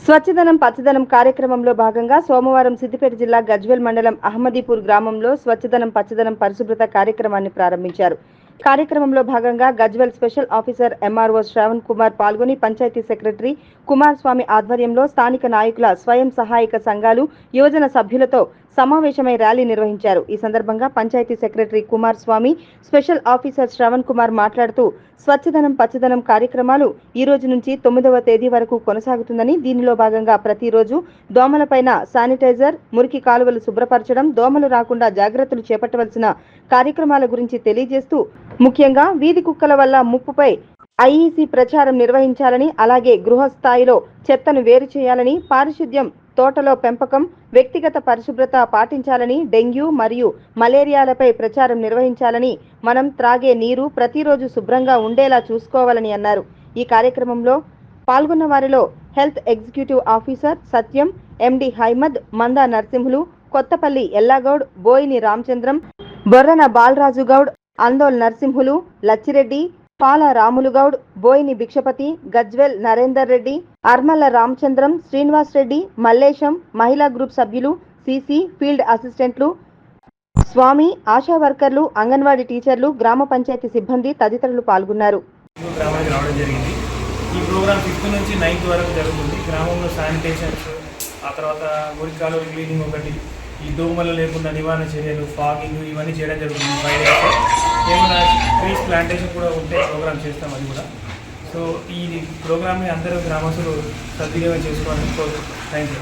స్వచ్ఛదనం పచ్చదనం కార్యక్రమంలో భాగంగా సోమవారం సిద్దిపేట జిల్లా గజ్వేల్ మండలం అహ్మదీపూర్ గ్రామంలో స్వచ్ఛదనం పచ్చదనం పరిశుభ్రత కార్యక్రమాన్ని ప్రారంభించారు. కార్యక్రమంలో భాగంగా Gajwel special officer MRO Shravan Kumar పాల్గొని పంచాయతీ సెక్రటరీ కుమార్ స్వామి ఆధ్వర్యంలో స్థానిక నాయకుల స్వయం సహాయక సంఘాలు యువజన సభ్యులతో సమావేశమై ర్యాలీ నిర్వహించారు. ఈ సందర్భంగా పంచాయతీ సెక్రటరీ కుమార్ స్వామి, స్పెషల్ ఆఫీసర్ శ్రవణ్ కుమార్ మాట్లాడుతూ స్వచ్ఛదనం పచ్చదనం కార్యక్రమాలు ఈ రోజు నుంచి 9వ తేదీ వరకు కొనసాగుతుందని, దీనిలో భాగంగా ప్రతిరోజు దోమలపైన శానిటైజర్, మురికి కాలువలు శుభ్రపరచడం, దోమలు రాకుండా జాగ్రత్తలు చేపట్టవలసిన కార్యక్రమాల గురించి తెలియజేస్తూ ముఖ్యంగా వీధి కుక్కల వల్ల ముప్పుపై ఐఈసీ ప్రచారం నిర్వహించాలని, అలాగే గృహ స్థాయిలో చెత్తను వేరు చేయాలని, పారిశుద్ధ్యం, తోటలో పెంపకం, వ్యక్తిగత పరిశుభ్రత పాటించాలని, డెంగ్యూ మరియు మలేరియాలపై ప్రచారం నిర్వహించాలని, మనం త్రాగే నీరు ప్రతిరోజు శుభ్రంగా ఉండేలా చూసుకోవాలని అన్నారు. ఈ కార్యక్రమంలో పాల్గొన్న వారిలో హెల్త్ ఎగ్జిక్యూటివ్ ఆఫీసర్ సత్యం, ఎండి హైమద్, మందా నరసింహులు, కొత్తపల్లి ఎల్లాగౌడ్, బోయిని రామచంద్రం, బొర్రన బాలరాజు గౌడ్, అందోల్ నరసింహులు, లచ్చిరెడ్డి, పాల రాములుగౌడ్, బోయిని భిక్షపతి, గజ్వేల్ నరేందర్ రెడ్డి, అర్మల్ల రామచంద్రం, శ్రీనివాస్ రెడ్డి, మల్లేశం, మహిళా గ్రూప్ సభ్యులు, సిసి, ఫీల్డ్ అసిస్టెంట్లు, స్వామి, ఆశా వర్కర్లు, అంగన్వాడీ టీచర్లు, గ్రామ పంచాయతీ సిబ్బంది తదితరులు పాల్గొన్నారు. ఈ ప్రోగ్రామ్ 5th నుంచి 9th వరకు జరుగుతుంది. గ్రామంలో శానిటేషన్స్, ఆ తర్వాత మురికి కాలువ క్లీనింగ్ ఒకటి, ఈ దోమలు లేకుండా నివారణ చర్యలు, ఫాగింగ్, ఇవన్నీ చేయడం జరుగుతుంది. 5 days ఏమైనా ట్రీస్ ప్లాంటేషన్ కూడా ఉంటే ప్రోగ్రామ్ చేస్తాం అది కూడా. సో ఈ ప్రోగ్రామ్ని అందరూ గ్రామస్తులు సద్వినియోగం చేసుకోవాలని కోరుతున్నాను. Thank you.